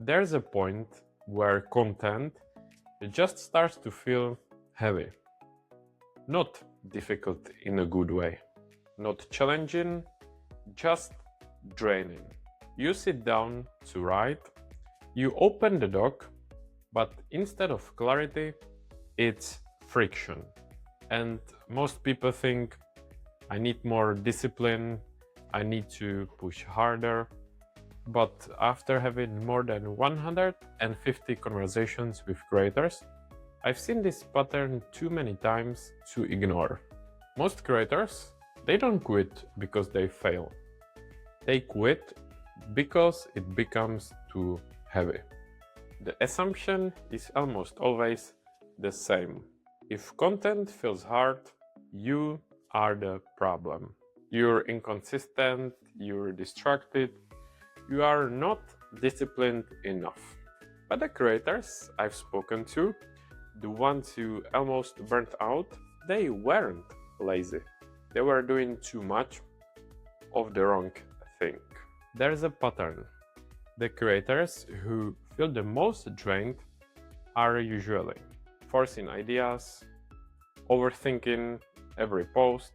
There's a point where content just starts to feel heavy. Not difficult in a good way, not challenging, just draining. You sit down to write, you open the doc, but instead of clarity, it's friction. And most people think, I need more discipline, I need to push harder. But after having more than 150 conversations with creators, I've seen this pattern too many times to ignore. Most creators, they don't quit because they fail. They quit because it becomes too heavy. The assumption is almost always the same. If content feels hard, you are the problem. You're inconsistent, you're distracted, you are not disciplined enough. But the creators I've spoken to, the ones who almost burnt out, they weren't lazy. They were doing too much of the wrong thing. There's a pattern. The creators who feel the most drained are usually forcing ideas, overthinking every post,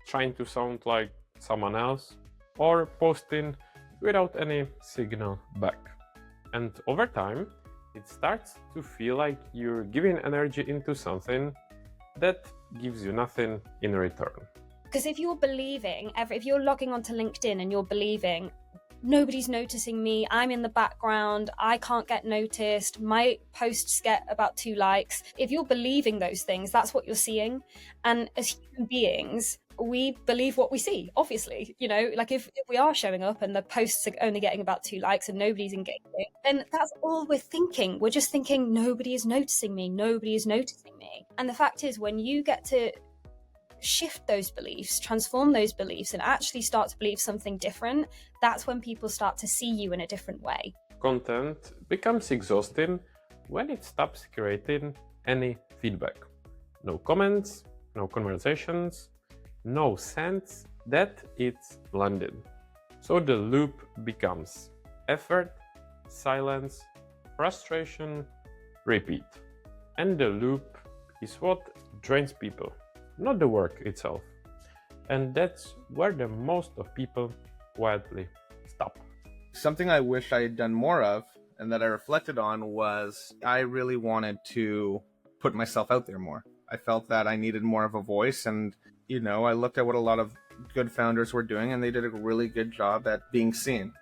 trying to sound like someone else, or posting without any signal back. And over time, it starts to feel like you're giving energy into something that gives you nothing in return. Because if you're believing, if you're logging onto LinkedIn and you're believing, nobody's noticing me, I'm in the background, I can't get noticed, my posts get about 2 likes. If you're believing those things, that's what you're seeing. And as human beings, we believe what we see, obviously. You know, like if we are showing up and the posts are only getting about 2 likes and nobody's engaging, then that's all we're thinking. We're just thinking, nobody is noticing me, nobody is noticing me. And the fact is, when you get to shift those beliefs, transform those beliefs, and actually start to believe something different, that's when people start to see you in a different way. Content becomes exhausting when it stops creating any feedback. No comments, no conversations, no sense that it's landed. So the loop becomes effort, silence, frustration, repeat. And the loop is what drains people, not the work itself. And that's where the most of people quietly stop. Something I wish I had done more of and that I reflected on was I really wanted to put myself out there more. I felt that I needed more of a voice, and I looked at what a lot of good founders were doing, and they did a really good job at being seen.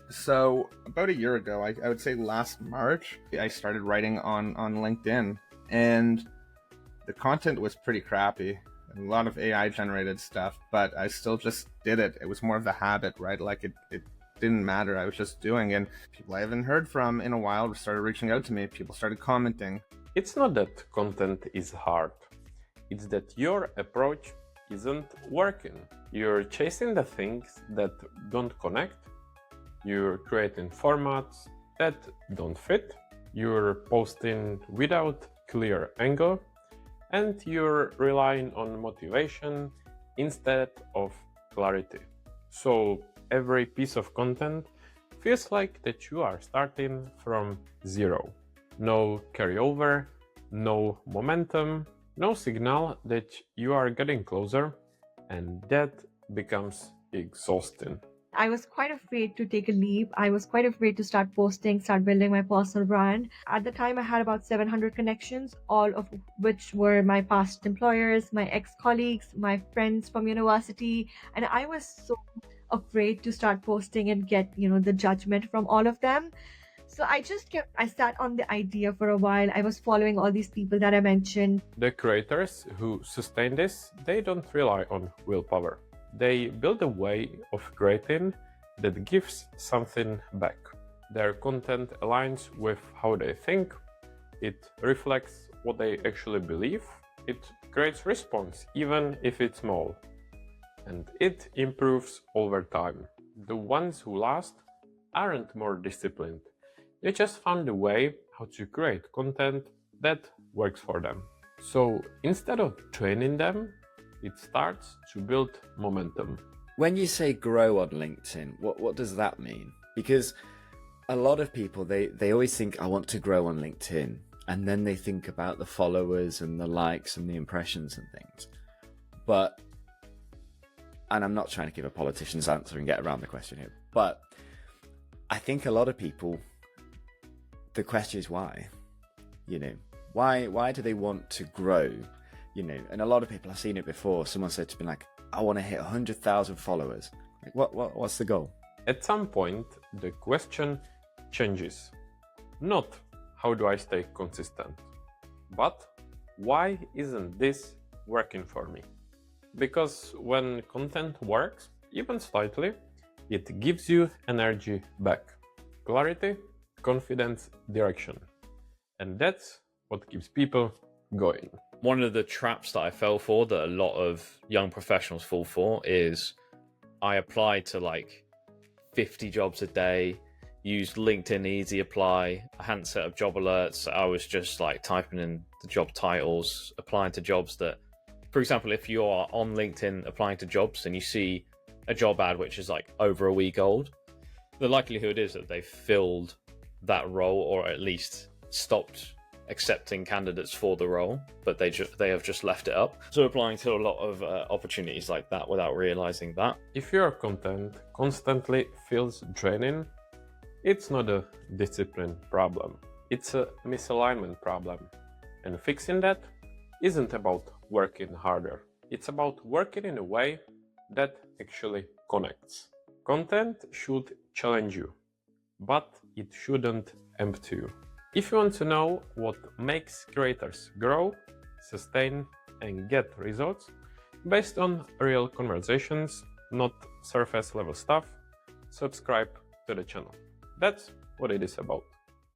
So about a year ago, I would say last March, I started writing on LinkedIn, and the content was pretty crappy. A lot of AI generated stuff, but I still just did it. It was more of the habit, right? Like it didn't matter. I was just doing, and people I haven't heard from in a while started reaching out to me. People started commenting. It's not that content is hard. It's that your approach isn't working. You're chasing the things that don't connect. You're creating formats that don't fit. You're posting without clear angle. And you're relying on motivation instead of clarity. So every piece of content feels like that you are starting from zero. No carryover, no momentum, no signal that you are getting closer, and that becomes exhausting. I was quite afraid to take a leap. I was quite afraid to start posting, start building my personal brand. At the time, I had about 700 connections, all of which were my past employers, my ex-colleagues, my friends from university. And I was so afraid to start posting and get, the judgment from all of them. So I sat on the idea for a while. I was following all these people that I mentioned. The creators who sustain this, they don't rely on willpower. They build a way of creating that gives something back. Their content aligns with how they think, it reflects what they actually believe, it creates response even if it's small, and it improves over time. The ones who last aren't more disciplined. They just found a way how to create content that works for them. So instead of training them, it starts to build momentum. When you say grow on LinkedIn, what does that mean? Because a lot of people, they always think, I want to grow on LinkedIn. And then they think about the followers and the likes and the impressions and things. But, and I'm not trying to give a politician's answer and get around the question here, but I think a lot of people, the question is why? You know, why do they want to grow? You know, and a lot of people, I've seen it before. Someone said to me like, I want to hit 100,000 followers. Like, what's the goal? At some point, the question changes. Not how do I stay consistent, but why isn't this working for me? Because when content works, even slightly, it gives you energy back. Clarity, confidence, direction. And that's what keeps people going. One of the traps that I fell for that a lot of young professionals fall for is I applied to like 50 jobs a day, used LinkedIn Easy Apply. I hadn't set up job alerts. I was just like typing in the job titles, applying to jobs that, for example, if you are on LinkedIn applying to jobs and you see a job ad which is like over a week old, the likelihood is that they filled that role or at least stopped accepting candidates for the role, but they have just left it up. So applying to a lot of opportunities like that without realizing that. If your content constantly feels draining, it's not a discipline problem. It's a misalignment problem. And fixing that isn't about working harder. It's about working in a way that actually connects. Content should challenge you, but it shouldn't empty you. If you want to know what makes creators grow, sustain, and get results based on real conversations, not surface level stuff, subscribe to the channel. That's what it is about.